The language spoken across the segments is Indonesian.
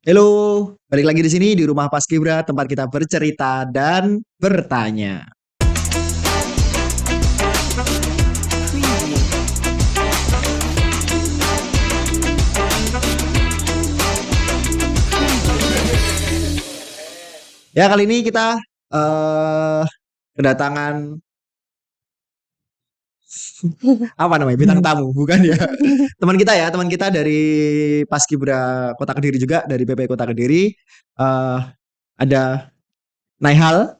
Halo, balik lagi di sini di Rumah Paskibra, tempat kita bercerita dan bertanya. Ya, kali ini kita kedatangan apa namanya? Bintang tamu, bukan ya? Teman kita dari Paskibra Kota Kediri juga, dari PP Kota Kediri. Eh ada Naihal,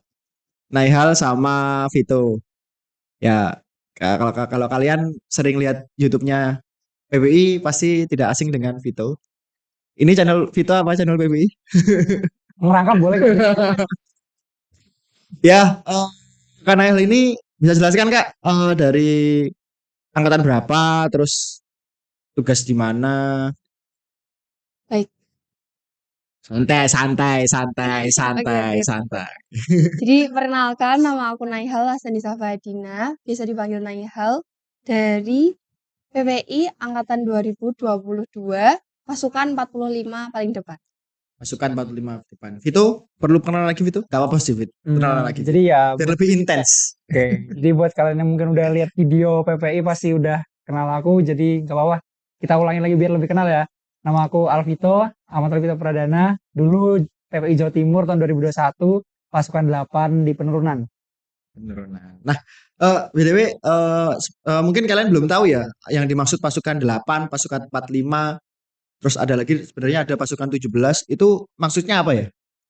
Naihal sama Vito. Ya, kalau kalau kalian sering lihat YouTube-nya PBI pasti tidak asing dengan Vito. Ini channel Vito apa channel PBI? Ngerangkap boleh gak? Ya, Kak Nail ini bisa jelaskan Kak dari angkatan berapa, terus tugas di mana? Baik, Santai, santai, santai, oke, santai, oke. santai. Jadi perkenalkan nama aku Naihal Hasanisa Fadina, bisa dipanggil Naihal, dari PPI Angkatan 2022, pasukan 45 paling depan. Masukan 45 depan. Vito, perlu kenalan lagi Vito? Gak apa-apa sih Vito, kenalan lagi. Jadi ya, Biar lebih intens. oke. Jadi buat kalian yang mungkin udah lihat video PPI pasti udah kenal aku. Jadi gak apa-apa. Kita ulangi lagi biar lebih kenal ya. Nama aku Alvito, Ahmad Alvito Pradana. Dulu PPI Jawa Timur tahun 2021, pasukan 8 di penurunan. Penurunan. Nah, BTW, mungkin kalian belum tahu ya, yang dimaksud pasukan 8, pasukan 45, terus ada lagi sebenarnya ada pasukan 17, itu maksudnya apa ya?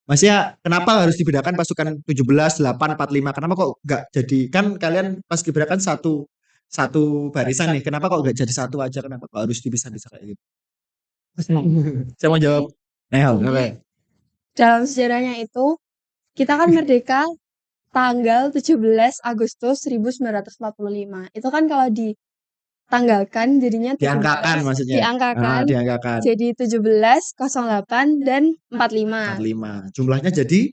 Maksudnya kenapa harus dibedakan pasukan 17, 8, 45? Kenapa kok nggak jadi, kan kalian pas kan satu satu barisan nih, kenapa kok nggak jadi satu aja? Kenapa kok harus dipisah-pisah kayak gitu? Senang. Saya mau jawab. Nehal, oke. Dalam sejarahnya itu, kita kan merdeka tanggal 17 Agustus 1945. Itu kan kalau ditanggalkan jadinya Diangkakan 17, maksudnya. diangkakan Diangkakan. jadi 17, 08, dan 45. 45. Jumlahnya jadi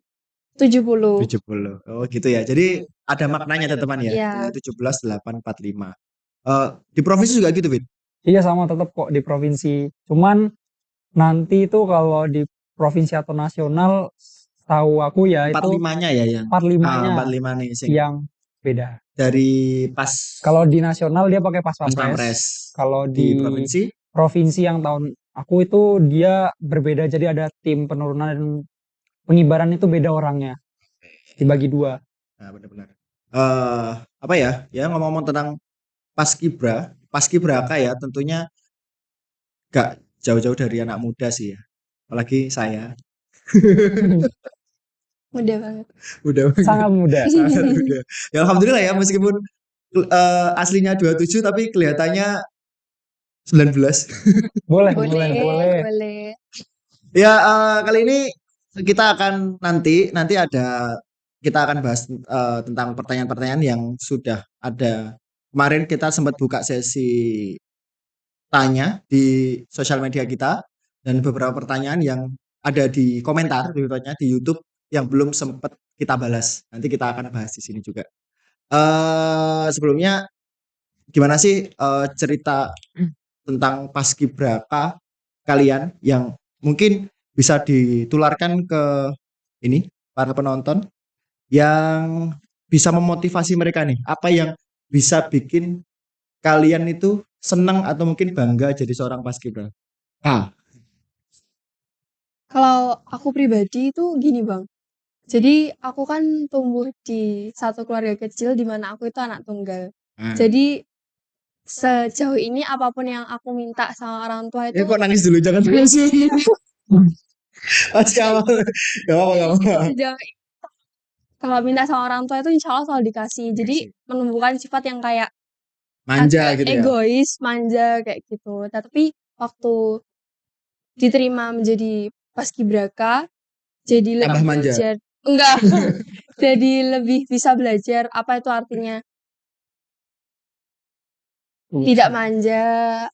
70. 70. Oh gitu ya. Jadi ada maknanya teman-teman ya. Ya, 17, 8, 45. Di provinsi juga gitu, Fit? Iya sama tetap kok di provinsi. Cuman nanti itu kalau di provinsi atau nasional, tahu aku ya itu 45-nya ya yang 45-nya 45 nih sing yang beda. dari pas Kalau di nasional dia pakai pas pas pampres. pampres. Kalau Di di provinsi provinsi yang tahun aku itu dia berbeda. Jadi ada tim penurunan dan pengibaran itu beda orangnya. Dibagi dua. nah benar-benar. Apa ya? Ya ngomong-ngomong tentang Paskibra, Paskibraka ya tentunya gak jauh-jauh dari anak muda sih ya. Apalagi saya. mudah banget. Udah Sangat muda. sangat muda. Ya alhamdulillah ya meskipun aslinya 27 tapi kelihatannya 19. Boleh, Boleh, boleh. boleh. Ya kali ini kita akan nanti ada kita akan bahas tentang pertanyaan-pertanyaan yang sudah ada. Kemarin kita sempat buka sesi tanya di sosial media kita dan beberapa pertanyaan yang ada di komentar di YouTube yang belum sempat kita balas. Nanti kita akan bahas di sini juga. Sebelumnya gimana sih cerita tentang paskibraka kalian yang mungkin bisa ditularkan ke ini para penonton yang bisa memotivasi mereka nih, apa yang bisa bikin kalian itu senang atau mungkin bangga jadi seorang paskibra? Kalau aku pribadi itu gini Bang. Jadi aku kan tumbuh di satu keluarga kecil di mana aku itu anak tunggal. Jadi sejauh ini apapun yang aku minta sama orang tua itu Kok nangis dulu jangan nangis. Masih awal. Gak apa-apa, gak apa-apa. sejauh kalau minta sama orang tua itu insya Allah selalu dikasih. Jadi menumbuhkan sifat yang kayak Manja agak gitu ya. egois, manja kayak gitu. Tapi waktu diterima menjadi paskibraka, jadi Tambah lebih manja. belajar. Enggak, jadi lebih bisa belajar apa itu artinya tidak manja,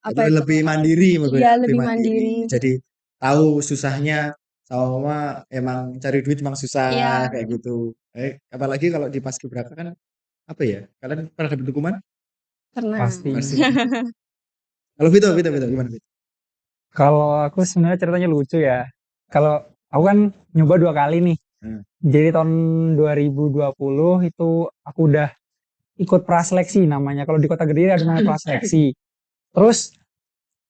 apa Atau itu lebih mandiri mungkin. iya lebih mandiri. Jadi tahu susahnya sama emang cari duit emang susah Iya, kayak gitu. Apalagi kalau di paskibraka kan apa ya? Kalian pernah dapat hukuman? karena Pasti. Pasti. Kalau Vito gimana Vito? Kalau aku sebenarnya ceritanya lucu ya. Kalau aku kan nyoba 2 kali nih. Hmm. Jadi tahun 2020 itu aku udah ikut praseleksi namanya. Kalau di Kota Kediri ada namanya praseleksi. Terus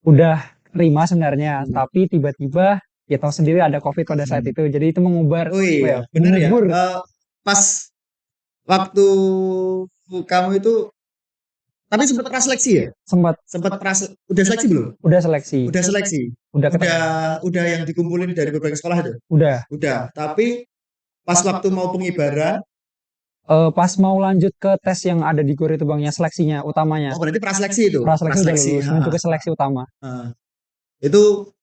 udah terima sebenarnya, tapi tiba-tiba ya tahu sendiri ada COVID pada saat itu. Jadi itu mengubah Oh apa ya? iya, bener ya. Mengubur Pas waktu kamu itu, tapi sempat praseleksi ya? sempat Sempat udah seleksi belum? udah seleksi, Udah seleksi. udah ketemu, Udah yang dikumpulin dari berbagai sekolah itu? udah. Udah. Tapi pas waktu mau pengibaran, Pas mau lanjut ke tes yang ada di GOR itu Bang, yang seleksinya utamanya. oh berarti praseleksi itu. Praseleksi udah lulus, ha, menuju ke ha, seleksi utama. ha. Itu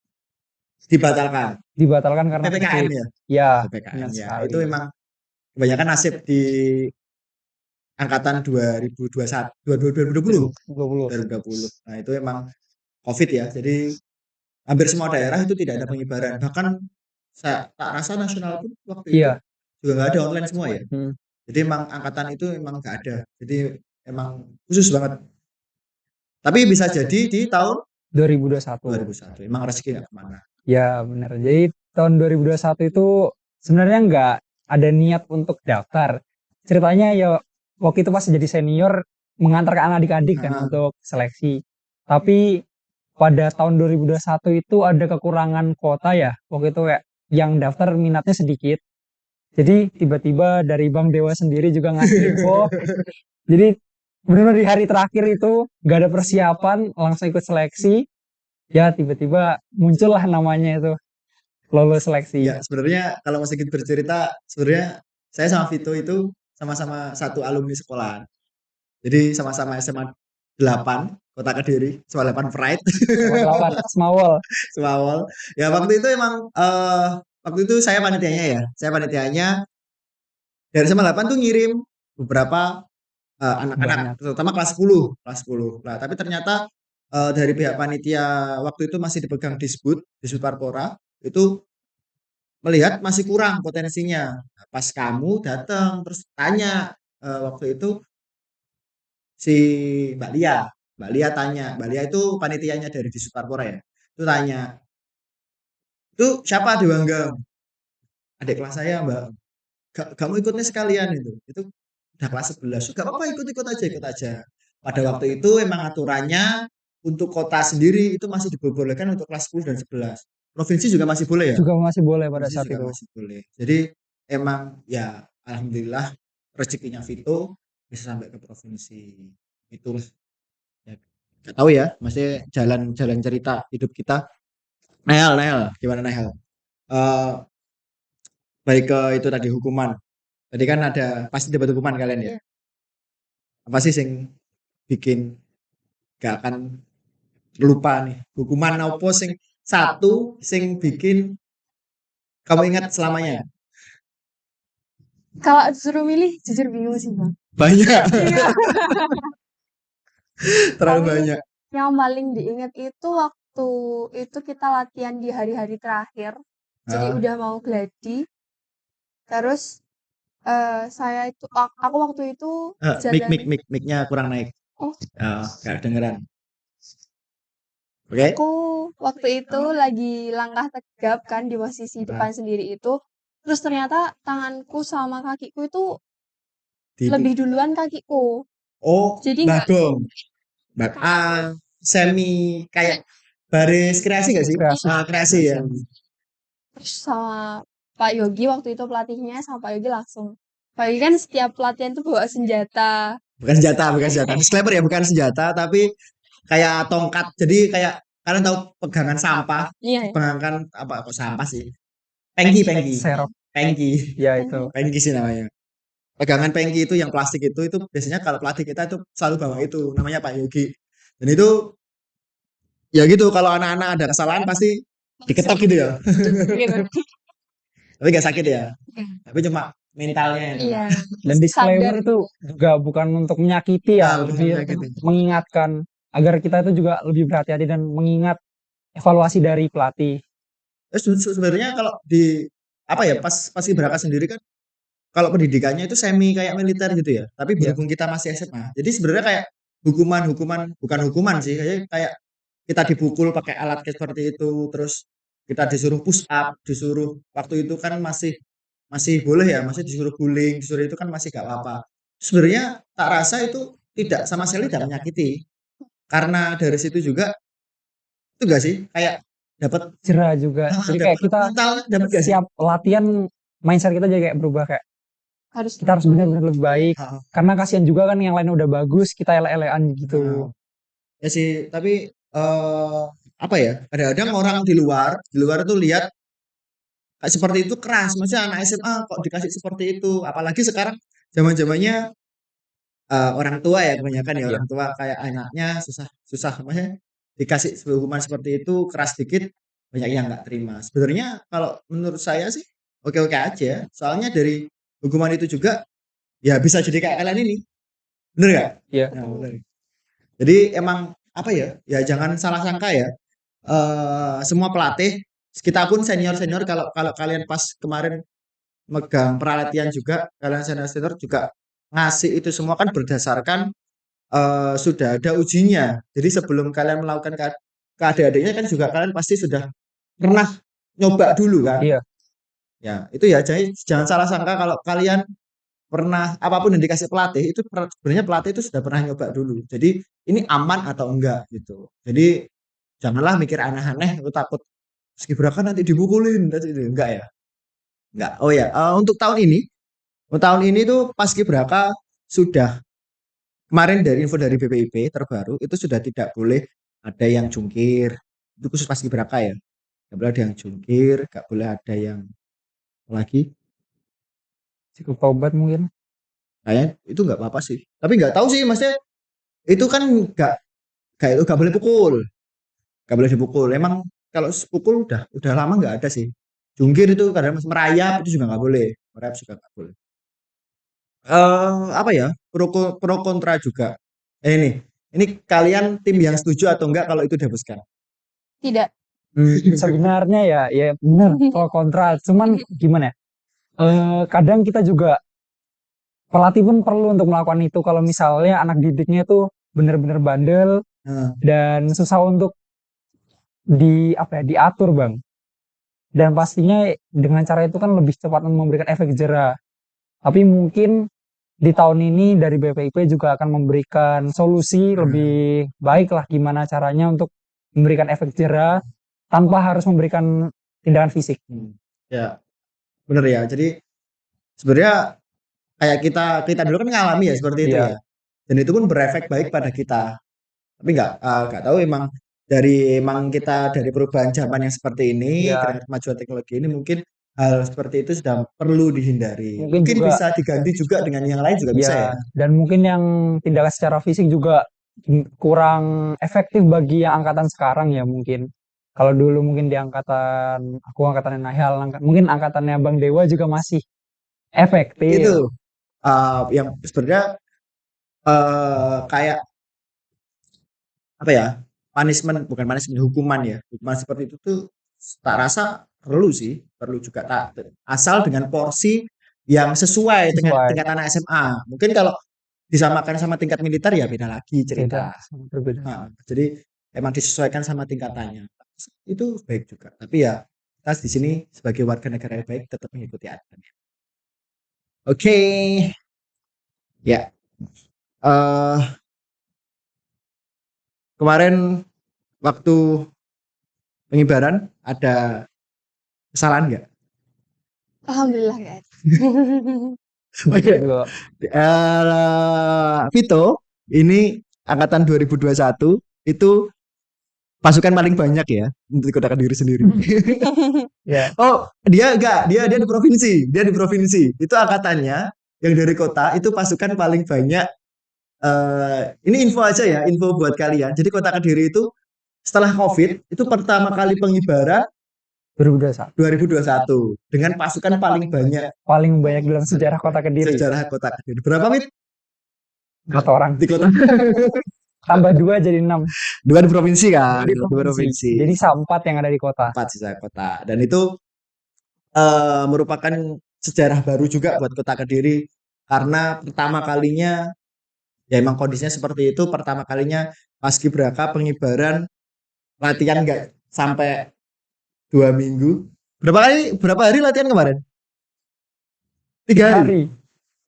dibatalkan. Dibatalkan karena PPKM COVID. ya? Ya, PPKM benar ya. sekali. Itu memang kebanyakan nasib di angkatan 2021, 2020. 20. Nah, itu emang COVID ya. Jadi hampir semua daerah itu tidak ada pengibaran. Bahkan saya tak rasa nasional pun waktu itu Iya. juga nggak ada online semua ya. Hmm. Jadi emang angkatan itu emang nggak ada. Jadi emang khusus banget. Tapi bisa jadi di tahun 2021. 2001. Emang rezeki nggak kemana. Ya benar. Jadi tahun 2021 itu sebenarnya nggak ada niat untuk daftar. Ceritanya ya waktu itu pas jadi senior mengantarkan adik-adik kan Ah. untuk seleksi. Tapi pada tahun 2021 itu ada kekurangan kuota ya. Waktu itu kayak yang daftar minatnya sedikit. Jadi tiba-tiba dari Bang Dewa sendiri juga ngasih info. Jadi benar-benar di hari terakhir itu nggak ada persiapan, langsung ikut seleksi. Ya tiba-tiba muncullah namanya itu, lolos seleksi. Ya sebenarnya kalau mau sedikit bercerita, sebenarnya saya sama Vito itu sama-sama satu alumni sekolah. Jadi sama-sama SMA 8 Kota Kediri, SMA 8 Pride. Sama 8 Smawol. Semawal. Ya waktu itu emang waktu itu saya panitianya ya. Saya panitianya dari SMA 8 tuh ngirim beberapa anak-anak, terutama kelas 10, kelas 10. Nah, tapi ternyata dari pihak panitia waktu itu masih dipegang Disbud Parpora, itu melihat masih kurang potensinya. Nah, pas kamu datang terus tanya waktu itu si Mbak Lia tanya, Mbak Lia itu panitianya dari Disbud Parpora ya. Itu tanya, "Itu siapa Dewangga?" Adik kelas saya, Mbak. Gak mau ikutnya sekalian itu. Itu udah kelas 11. Gak apa-apa ikut aja, ikut aja. Pada waktu itu emang aturannya untuk kota sendiri itu masih diperbolehkan untuk kelas 10 dan 11. Provinsi juga masih boleh ya? Juga masih boleh pada Provinsi saat juga itu. masih boleh. Jadi emang ya alhamdulillah rezekinya Vito bisa sampai ke provinsi. Itulah. Ya, gak tahu ya, maksudnya jalan cerita hidup kita. Nehel, gimana Nehel? Baik ke itu tadi hukuman. Tadi kan ada pasti dapat hukuman kalian ya. Apa sih sing bikin gak akan lupa nih? Hukuman apa sing satu sing bikin kamu ingat selamanya? Kalau disuruh milih, jujur bingung sih Bang. Banyak, Iya. terlalu Tapi banyak. yang paling diingat itu waktu itu kita latihan di hari-hari terakhir. Jadi Ah. udah mau gladi. Terus saya itu aku waktu itu jalan. Mic-nya kurang naik. Oh, Gak kedengeran. Oke. aku waktu itu lagi langkah tegap kan di posisi depan sendiri itu. Terus ternyata tanganku sama kakiku itu lebih duluan kakiku. Oh, Jadi nggak bagong. Semi kayak baris kreasi gak sih? Kreasi. Kreasi ya. terus sama Pak Yogi waktu itu pelatihnya sama Pak Yogi langsung. Pak Yogi kan setiap pelatihan tuh bawa senjata. Bukan senjata. Disclaimer ya, bukan senjata, tapi kayak tongkat. Jadi kayak kalian tahu pegangan sampah, Iya ya. pegangan apa sampah sih? Pengki. Serok. Pengki. Ya itu. Pengki sih namanya. Pegangan pengki itu yang plastik itu biasanya kalau pelatih kita itu selalu bawa itu, namanya Pak Yogi. Dan itu ya gitu, kalau anak-anak ada kesalahan pasti diketok gitu ya. Gitu. Tapi gak sakit ya. Tapi cuma mentalnya itu. Iya. Dan disclaimer Sadar. itu juga bukan untuk menyakiti ya, Bukan lebih menyakiti. mengingatkan agar kita itu juga lebih berhati-hati dan mengingat evaluasi dari pelatih. Sebenarnya kalau di apa ya pas Ibraka sendiri kan kalau pendidikannya itu semi kayak militer gitu ya. Tapi berhubung kita masih SMA. Jadi sebenarnya kayak hukuman bukan hukuman sih, kayak kita dipukul pakai alat kayak seperti itu, terus kita disuruh push up, disuruh waktu itu kan masih boleh ya, masih disuruh guling, disuruh itu kan masih gak apa-apa. Sebenarnya tak rasa itu tidak sama sekali tidak menyakiti. Karena dari situ juga itu gak sih kayak dapat Cerah juga. Jadi kayak dapat kita mental dapat gak sih? siap latihan, mindset kita jadi kayak berubah kayak Harus kita harus benar-benar lebih baik. Heeh. Karena kasihan juga kan yang lain udah bagus, kita elek-elekan gitu. Heeh. Ya sih, tapi apa ya? Kadang-kadang orang di luar itu lihat kayak seperti itu keras. Maksudnya anak SMA kok dikasih seperti itu. Apalagi sekarang zaman-zamannya orang tua ya kebanyakan ya Iya. orang tua kayak anaknya susah maksudnya dikasih sebuah hukuman seperti itu keras dikit banyak yang nggak terima. Sebenarnya kalau menurut saya sih oke-oke aja. Soalnya dari hukuman itu juga ya bisa jadi kayak kalian ini. Bener nggak? Iya. Nah, bener. Jadi emang apa ya? Ya jangan salah sangka ya. Semua pelatih, kita pun senior-senior kalau kalau kalian pas kemarin megang peralatian juga, kalian senior-senior juga ngasih itu semua kan berdasarkan sudah ada ujinya. Jadi sebelum kalian melakukan ke adik-adiknya kan juga kalian pasti sudah pernah nyoba dulu kan. Iya. Ya, itu ya. Jadi jangan salah sangka kalau kalian pernah apapun yang dikasih pelatih itu sebenarnya pelatih itu sudah pernah nyoba dulu. Jadi ini aman atau enggak gitu. Jadi janganlah mikir aneh-aneh, aku takut Paski Braka nanti dipukulin, enggak ya. Enggak. Oh ya, untuk tahun ini tuh Paski Braka sudah kemarin dari info dari BPIP terbaru itu sudah tidak boleh ada yang jungkir. Itu khusus Paski Braka ya. Enggak boleh ada yang jungkir, enggak boleh ada yang lagi. Cukup tobat mungkin. Kayaknya itu enggak apa-apa sih. Tapi enggak tahu sih maksudnya itu kan enggak boleh pukul. Enggak boleh dipukul. Emang kalau pukul udah lama enggak ada sih. Jungkir itu kadang merayap itu juga enggak boleh. Merayap juga enggak boleh. Apa ya? Pro kontra juga. Ini kalian tim yang setuju atau enggak kalau itu dihapuskan? tidak. Sebenarnya ya benar pro kontra. Cuman gimana ya? Kadang kita juga pelatih pun perlu untuk melakukan itu kalau misalnya anak didiknya tuh benar-benar bandel Nah, dan susah untuk diatur bang. Dan pastinya dengan cara itu kan lebih cepat memberikan efek jera. Tapi mungkin di tahun ini dari BPIP juga akan memberikan solusi lebih baik lah gimana caranya untuk memberikan efek jera tanpa harus memberikan tindakan fisik. ya bener ya. Jadi sebenarnya kayak kita dulu kan ngalami ya seperti itu Iya. ya. Dan itu pun berefek baik pada kita. Tapi nggak tahu emang kita dari perubahan zaman yang seperti ini Iya. dengan kemajuan teknologi ini mungkin hal seperti itu sudah perlu dihindari. Mungkin Mungkin juga bisa diganti juga dengan yang lain juga bisa ya. dan mungkin yang tindakan secara fisik juga kurang efektif bagi yang angkatan sekarang ya mungkin. Kalau dulu mungkin di aku angkatannya Nahal, mungkin angkatannya Bang Dewa juga masih efektif. Itu yang sebenarnya kayak apa ya? Bukan punishment, hukuman ya. Hukuman seperti itu tuh tak rasa perlu juga asal dengan porsi yang sesuai dengan tingkat anak SMA. Mungkin kalau disamakan sama tingkat militer ya beda lagi cerita. Berbeda. Jadi emang disesuaikan sama tingkatannya. Itu baik juga. Tapi ya kita di sini sebagai warga negara yang baik tetap mengikuti aturan. Oke. Ya. Kemarin waktu pengibaran ada kesalahan nggak? Alhamdulillah guys. Vito ini angkatan 2021 itu pasukan paling banyak ya untuk Kota Kediri sendiri. Ya. Oh, dia enggak, dia di provinsi, dia di provinsi. Itu angkatannya yang dari kota itu pasukan paling banyak. Ini info aja ya, info buat kalian. Jadi Kota Kediri itu setelah COVID itu pertama kali pengibaran 2021 dengan pasukan paling banyak dalam sejarah Kota Kediri. Berapa Mit? 4 orang. Di kota. Tambah 2 jadi 6. 2 di provinsi kan? Di provinsi. Jadi 4 yang ada di kota. 4 sisa kota. Dan itu merupakan sejarah baru juga buat Kota Kediri karena pertama kalinya ya emang kondisinya seperti itu, pertama kalinya Paski Braka pengibaran latihan enggak sampai 2 minggu. Berapa hari latihan kemarin? 3 hari? Hari.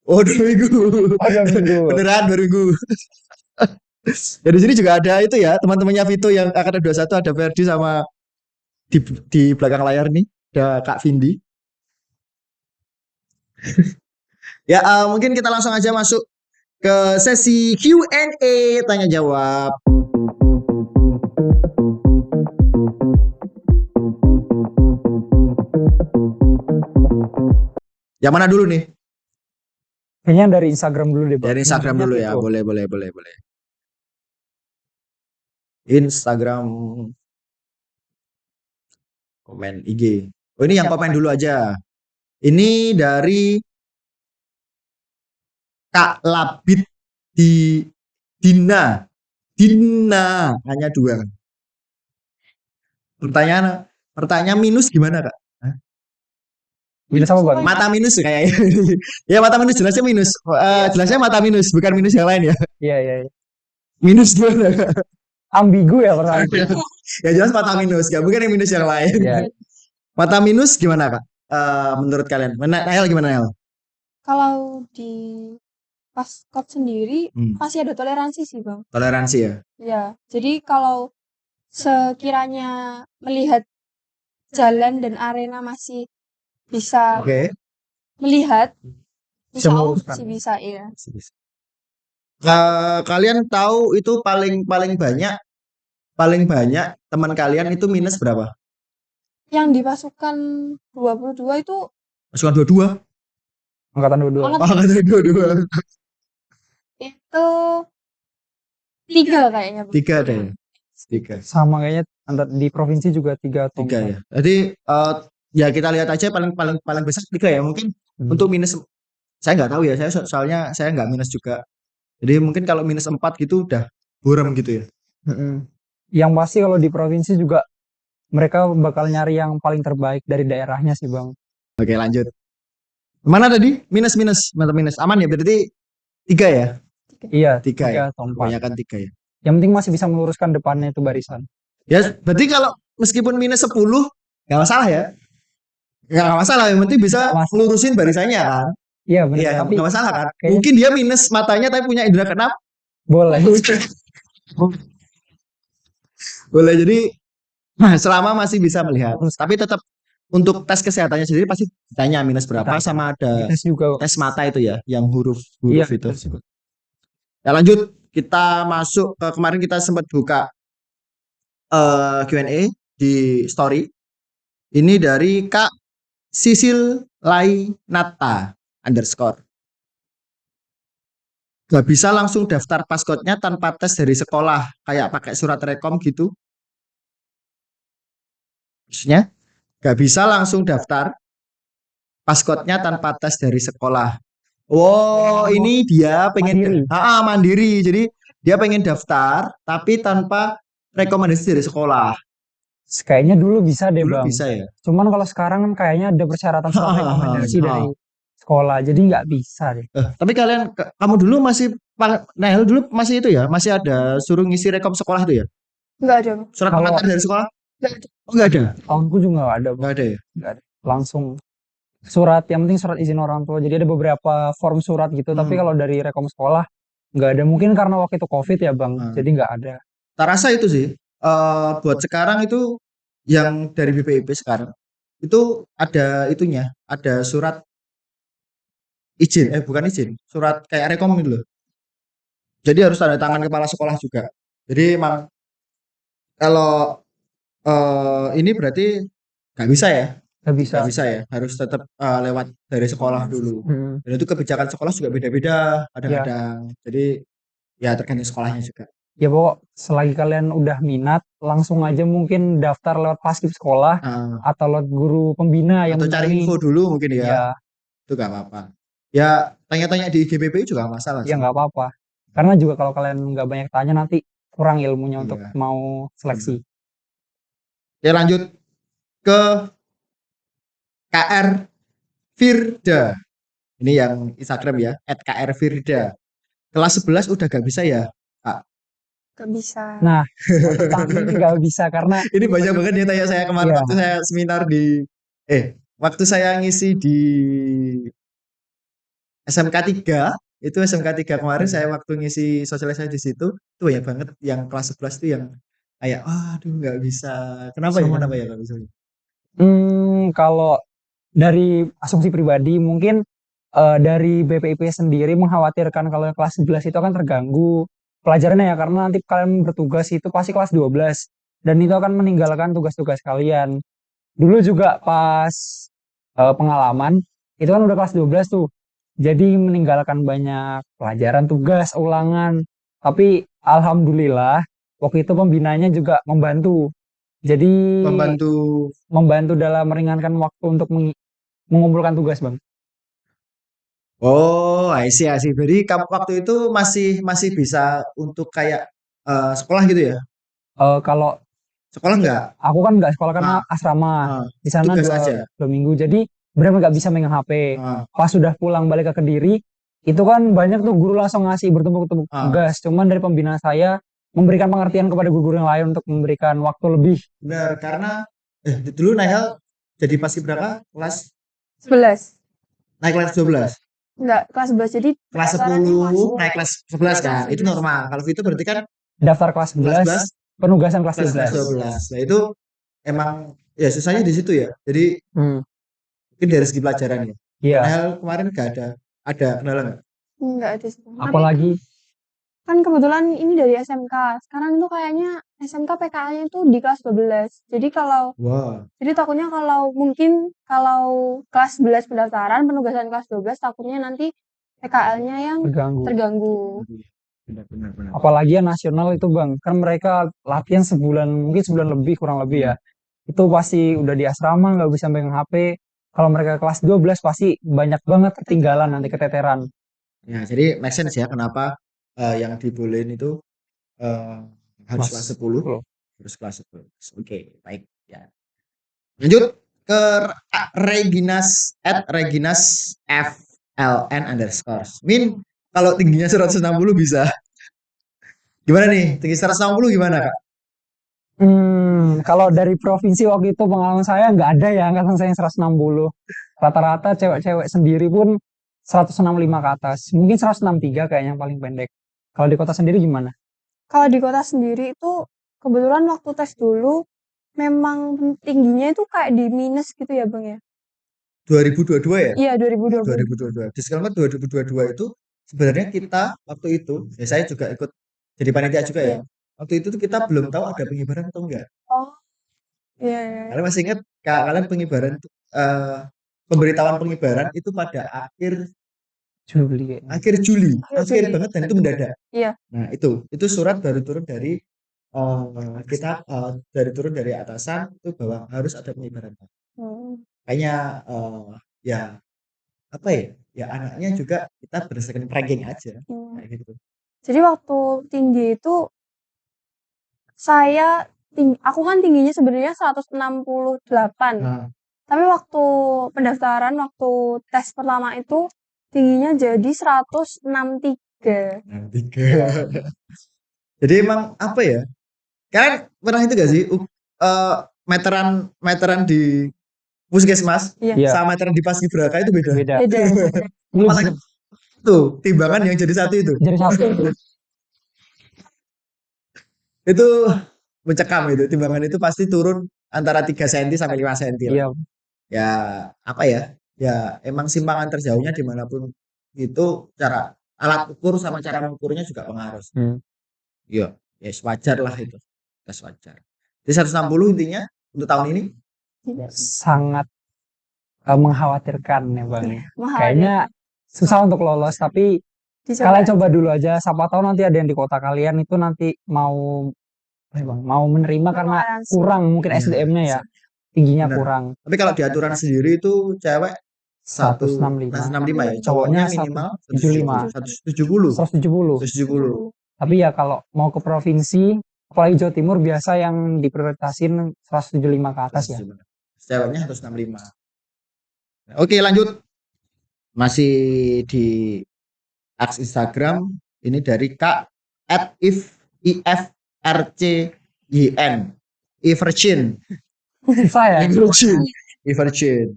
Oh 2 minggu. Oh, 2 minggu. Beneran 2 minggu. Ya di sini juga ada itu ya, teman-temannya Vito yang angkatan 21, ada Ferdi sama di belakang layar nih, ada Kak Vindi. Ya, mungkin kita langsung aja masuk ke sesi Q&A, tanya jawab. Yang mana dulu nih? Kayaknya dari Instagram dulu deh, Bang. Dari Instagram Namanya dulu ya. Vito. Boleh. Instagram, komen IG. Oh, ini yang Siapa komen yang dulu aja. Ini dari Kak Labit di Dina. Hanya 2. Pertanyaan minus gimana, Kak? Hah? Minus apa, Bang? Mata minus kayaknya. Ya mata minus, jelasnya minus. Jelasnya mata minus, bukan minus yang lain ya. Iya. Minus gimana, Kak? Ambigu ya pertanyaan. Ya jelas mata minus, gak mungkin yang minus yang lain. Iya. Mata minus gimana, Kak? Menurut kalian? Nael gimana, Nael? Kalau di Paskot sendiri Hmm, masih ada toleransi sih, Bang. toleransi ya. Ya, jadi kalau sekiranya melihat jalan dan arena masih bisa Oke. melihat, Bisa insya Allah meluruskan. masih bisa ya. Kalian tahu itu paling banyak teman kalian itu minus berapa? Yang di pasukan 22 itu Pasukan 22. Angkatan 22. angkatan Angkatan 22. itu 3 kayaknya, Bang. 3 deh. 3. Sama kayaknya di provinsi juga 3 atau 3 4. ya. Jadi ya kita lihat aja paling besar 3 ya. Mungkin untuk minus saya nggak tahu ya. Soalnya saya nggak minus juga. Jadi mungkin kalau minus 4 gitu udah buram gitu ya. Yang pasti kalau di provinsi juga mereka bakal nyari yang paling terbaik dari daerahnya sih, Bang. Oke, lanjut. Mana tadi? Minus. Mantap minus. Aman ya berarti 3 ya? Iya, 3 ya. 3 atau 4. Kebanyakan 3 ya. Yang penting masih bisa meluruskan depannya itu barisan. Ya, berarti kalau meskipun minus 10 nggak masalah ya. Nggak masalah, yang penting bisa Nggak masalah. lurusin barisannya kan. Iya benar, Iya, tapi nggak masalah kan. kayaknya Mungkin dia minus matanya tapi punya indera keenam. boleh. Boleh, jadi selama masih bisa melihat. Tapi tetap untuk tes kesehatannya sendiri pasti ditanya minus berapa, Ditanya. sama ada Tes juga. tes mata itu ya, yang huruf Iya, itu. tes juga. Ya lanjut, kita masuk ke kemarin kita sempat buka Q&A di story. Ini dari Kak Sisil Lainata _ Gak bisa langsung daftar paskotnya tanpa tes dari sekolah, kayak pakai surat rekom gitu. Maksudnya gak bisa langsung daftar paskotnya tanpa tes dari sekolah. Oh, ini dia pengen mandiri. Jadi dia pengen daftar tapi tanpa rekomendasi dari sekolah. Kayaknya dulu bisa deh, Dulu Bang. bisa ya. Cuman kalau sekarang kan kayaknya ada persyaratan surat rekomendasi dari sekolah, jadi nggak bisa deh. Tapi kamu dulu masih Nahel dulu masih itu ya, masih ada suruh ngisi rekom sekolah itu ya? Enggak ada, Bang. Surat Kalau- pengantar dari sekolah? Enggak ada. Oh, enggak ada. Tahunku juga nggak ada, Bang. Enggak ada ya. Nggak ada. Langsung surat, yang penting surat izin orang tua. Jadi ada beberapa form surat gitu, tapi kalau dari rekom sekolah nggak ada. Mungkin karena waktu itu COVID ya, Bang. Jadi nggak ada. Tak rasa itu sih. Buat sekarang itu yang dari BPIP sekarang itu ada itunya, ada surat izin, bukan izin, surat kayak rekom gitu loh. Jadi harus tanda tangan kepala sekolah juga. Jadi emang kalau ini berarti nggak bisa ya? Nggak bisa. Nggak bisa ya, harus tetap lewat dari sekolah dulu. Dan itu kebijakan sekolah juga beda-beda kadang-kadang. Jadi ya tergantung sekolahnya juga. Ya pokok selagi kalian udah minat, langsung aja mungkin daftar lewat paskib sekolah atau lewat guru pembina yang Atau cari info dulu mungkin ya. Ya, Itu nggak apa-apa. Ya tanya-tanya di GBPI juga nggak masalah. ya nggak apa-apa. Karena juga kalau kalian nggak banyak tanya nanti kurang ilmunya untuk mau seleksi. Ya lanjut ke KR Firda. Ini yang Instagram ya, @KR Firda. Kelas 11 udah gak bisa ya, Kak? Gak bisa. Nah, tentang ini nggak bisa karena Ini banyak banget yang tanya saya kemarin Iya. waktu saya seminar waktu saya ngisi di SMK 3, itu SMK 3 kemarin saya waktu ngisi sosialisasi di situ, itu banyak banget yang kelas 11 itu yang kayak, aduh nggak bisa. Kenapa ya? sama. Kenapa ya nggak bisa? Kalau dari asumsi pribadi mungkin dari BPIP sendiri mengkhawatirkan kalau yang kelas 11 itu akan terganggu pelajarannya ya karena nanti kalian bertugas itu pasti kelas 12 dan itu akan meninggalkan tugas-tugas kalian. Dulu juga pas pengalaman itu kan udah kelas 12 tuh. Jadi meninggalkan banyak pelajaran, tugas, ulangan. Tapi alhamdulillah waktu itu pembinanya juga membantu. Jadi Membantu. membantu dalam meringankan waktu untuk mengumpulkan tugas, Bang. Oh, I see. Jadi waktu itu masih masih bisa untuk kayak sekolah gitu ya? Kalau Sekolah nggak? aku kan nggak sekolah karena Ah, asrama ah, di sana tugas dua, aja. 2 minggu. Jadi benar nggak bisa megang HP. Ah, Pas sudah pulang balik ke Kediri, itu kan banyak tuh guru langsung ngasih bertumpuk-tumpuk ah, tugas. Cuman dari pembina saya memberikan pengertian kepada guru-guru yang lain untuk memberikan waktu lebih. benar karena dulu Nihal jadi paskibraka kelas 11. naik kelas 12. Enggak, kelas 11. Jadi Kelas pendaftarannya 10 kelas naik kelas 11 kan. Itu 11. normal. Kalau itu berarti kan Daftar kelas kelas 11, 11 penugasan kelas kelas 12. 12. Nah, itu emang ya susahnya di situ ya. Jadi Hmm, mungkin dari segi pelajaran ya. iya. Nihal kemarin gak ada kendala nggak? Enggak ada sih. Tapi Apalagi kan kebetulan ini dari SMK. Sekarang tuh kayaknya SMK PKL-nya itu di kelas 12. Wah. Jadi takutnya kalau kelas 11 pendaftaran, penugasan kelas 12 takutnya nanti PKL-nya yang terganggu. terganggu. Benar. Apalagi yang nasional itu Bang, kan mereka latihan sebulan, mungkin sebulan lebih kurang lebih ya. Itu pasti udah di asrama nggak bisa megang HP. Kalau mereka kelas 12 pasti banyak banget ketinggalan nanti keteteran. Ya, jadi make sense ya kenapa yang dibolehin itu harus kelas 10 terus kelas 11. Oke, baik ya. Lanjut ke Reginas FLN_. Min, kalau tingginya 160 bisa. Gimana nih? Tinggi 160 gimana, Kak? Kalau dari provinsi waktu itu pengalaman saya nggak ada ya angkatan saya yang 160. Rata-rata cewek-cewek sendiri pun 165 ke atas. Mungkin 163 kayaknya yang paling pendek. Kalau di kota sendiri gimana? Kalau di kota sendiri itu kebetulan waktu tes dulu memang tingginya itu kayak di minus gitu ya Bang ya? 2022 ya? Iya 2020. 2022. Disclaimer 2022 itu sebenarnya kita waktu itu, ya saya juga ikut jadi panitia juga ya. Iya. Waktu itu tuh kita belum tahu ada pengibaran atau enggak. Oh, iya. Kalian masih ingat kalian pengibaran itu pemberitahuan pengibaran itu pada Juli kayaknya. akhir Juli, akhir Juli. banget dan itu mendadak. Iya. Nah, itu surat baru turun dari kita dari turun dari atasan itu bahwa harus ada pengibaran. Hmm. Kayaknya ya apa ya? Ya anaknya juga kita berdasarkan ranking aja kayak gitu. Jadi waktu tinggi itu aku kan tingginya sebenarnya 168. Nah, Tapi waktu pendaftaran, waktu tes pertama itu tingginya jadi 163. 63. Jadi emang apa ya? Kalian pernah itu gak sih meteran di puskesmas Iya. sama meteran di paskibraka itu beda. Beda. Beda. Apalagi tuh timbangan yang jadi satu itu. Jadi satu. Itu mencekam itu. Timbangan itu pasti turun antara 3 cm sampai 5 cm lah. Iya. Ya apa ya? Ya emang simpangan terjauhnya dimanapun itu cara alat ukur sama cara mengukurnya juga pengaruh. Iya, ya wajar lah itu. Tes wajar. Jadi 160 intinya untuk tahun ini Sangat mengkhawatirkan ya Bang. Mahal. Kayaknya susah untuk lolos tapi Dicoba. kalian coba dulu aja. Siapa tahu nanti ada yang di kota kalian itu nanti mau menerima karena kurang mungkin Iya. SDM-nya ya. Tingginya Benar. kurang. Tapi kalau di aturan sendiri itu cewek 165 ya. Cowoknya minimal 175. 170. 170. 170. Tapi ya kalau mau ke provinsi, apalagi Jawa Timur biasa yang diprioritasin 175 ke atas ya. Ceweknya 165. Oke, lanjut. Masih di Instagram ini dari Kak IFRCYN. Everchin. Susah ya. Everchin. Everchin.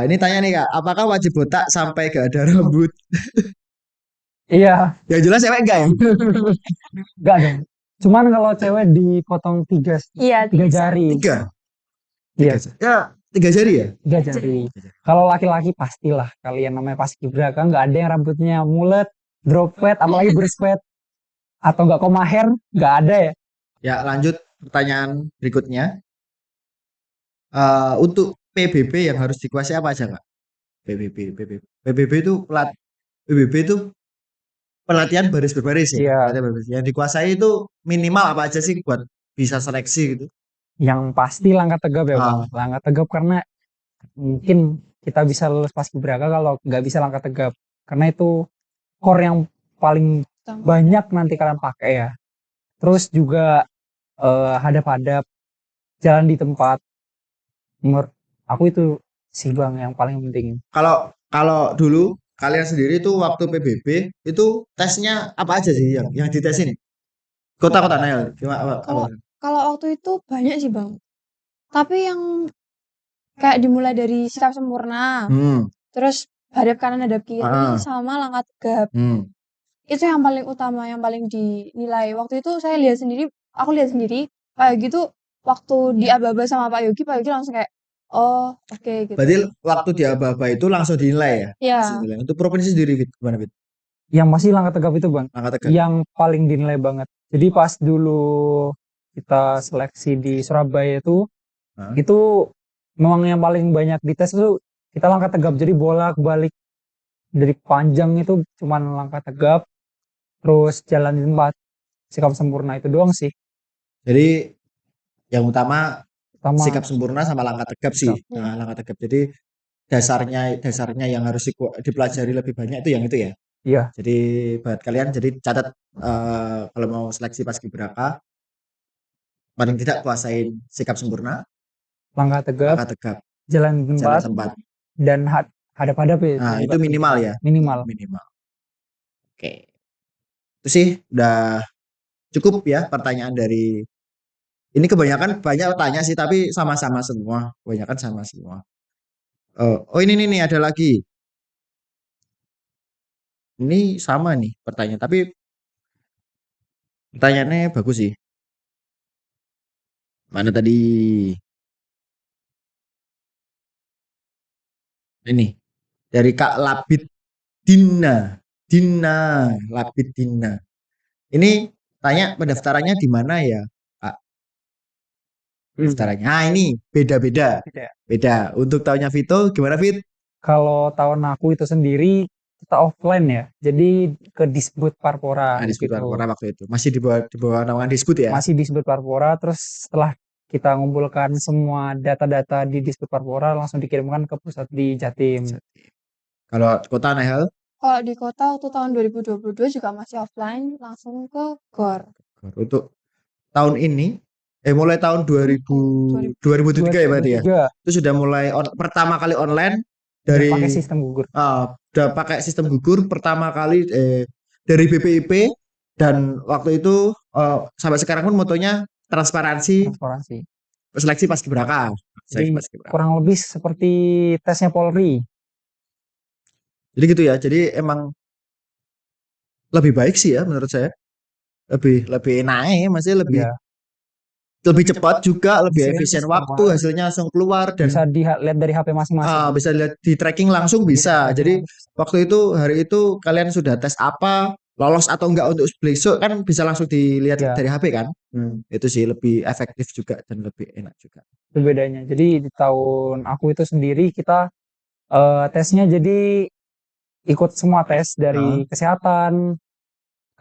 Ini tanya nih Kak, apakah wajib botak sampai gak ada rambut? Iya, Yang jelas cewek enggak ya? enggak dong. Cuman kalau cewek dipotong Iya, tiga bisa. jari. Tiga. Iya, Ya, 3 jari ya? 3 jari. Kalau laki-laki pastilah kalian namanya paskibraka nggak ada yang rambutnya mulet, drop fade, apalagi burst fade atau nggak koma hair, nggak ada ya. Ya, lanjut pertanyaan berikutnya. Untuk PBB yang harus dikuasai apa aja Kak? PBB itu PBB itu pelatihan baris berbaris ya. Iya. Pelatihan baris. Yang dikuasai itu minimal apa aja sih buat bisa seleksi gitu? Yang pasti langkah tegap ya Bang. Ah, Langkah tegap karena mungkin kita bisa lulus paskibraka kalau nggak bisa langkah tegap. Karena itu core yang paling banyak nanti kalian pakai ya. Terus juga hadap-hadap, jalan di tempat. Menurut aku itu sih Bang yang paling penting. kalau kalau dulu kalian sendiri tuh waktu PBB itu tesnya apa aja sih yang ditesin? Kota-kota Nel. Gimana apa? Kalau kalau waktu itu banyak sih Bang. Tapi yang kayak dimulai dari sikap sempurna, Hmm. terus hadap kanan hadap kiri, Ah. sama langkah tegap. Hmm. Itu yang paling utama, yang paling dinilai. Waktu itu saya lihat sendiri, aku lihat sendiri, Pak Yogi tuh waktu diaba-aba sama Pak Yogi langsung kayak, oh oke gitu. Berarti waktu di aba-aba itu langsung dinilai ya? Iya. Langsung dinilai. Untuk provinsi sendiri gitu, gimana Fit? Yang masih langkah tegap itu Bang. Langkah tegap. Yang paling dinilai banget. Jadi pas dulu kita seleksi di Surabaya itu, Hah? itu memang yang paling banyak dites itu kita langkah tegap. Jadi bolak-balik dari panjang itu cuman langkah tegap, terus jalan di tempat, sikap sempurna itu doang sih. Jadi yang utama Pertama, sikap sempurna sama langkah tegap sih. Tegap. Nah, langkah tegap. Jadi dasarnya yang harus dipelajari lebih banyak itu yang itu ya. iya, Jadi buat kalian jadi catat kalau mau seleksi paskibraka paling tidak kuasain sikap sempurna, langkah tegap, langkah tegap, jalan di jalan tempat, tempat. dan hadap-hadap ya. Nah, itu minimal ya. Minimal. Minimal. Oke. Itu sih udah cukup ya pertanyaan dari ini kebanyakan banyak tanya sih tapi sama-sama semua. Kebanyakan sama semua. Oh ini nih ada lagi. Ini sama nih pertanyaan tapi pertanyaannya bagus sih. Mana tadi? Ini dari Kak Labid Dina. Dina, Labid Dina. Ini tanya pendaftarannya di mana ya, Kak? Pendaftarannya. Nah, ini beda-beda. Beda. Untuk tahunnya Vito gimana, Fit? Kalau tahun aku itu sendiri kita offline ya. Jadi ke Disbud Parpora. Nah, Disbud gitu. Parpora waktu itu. Masih di bawah naungan Disbud ya? Masih Disbud Parpora, terus setelah kita ngumpulkan semua data-data di Disbud Parpora langsung dikirimkan ke pusat di Jatim. Kalau kota Nehel? Kalau di kota waktu tahun 2022 juga masih offline, langsung ke GOR. Untuk tahun ini, mulai tahun 2003 ya berarti ya? Itu sudah mulai pertama kali online dari pakai sistem gugur. Udah pakai sistem gugur pertama kali dari BPIP dan waktu itu sampai sekarang pun motonya transparansi seleksi paskibraka. Jadi kurang lebih seperti tesnya Polri. Jadi gitu ya. Jadi emang lebih baik sih ya menurut saya. Lebih naik, masih lebih cepat juga, lebih efisien waktu, hasilnya langsung keluar dan bisa dilihat dari HP masing-masing. Bisa dilihat di tracking langsung bisa. Jadi waktu itu hari itu kalian sudah tes apa, lolos atau enggak untuk besok kan bisa langsung dilihat dari HP kan. Itu sih lebih efektif juga dan lebih enak juga. Itu bedanya. Jadi di tahun aku itu sendiri kita tesnya jadi ikut semua tes dari kesehatan,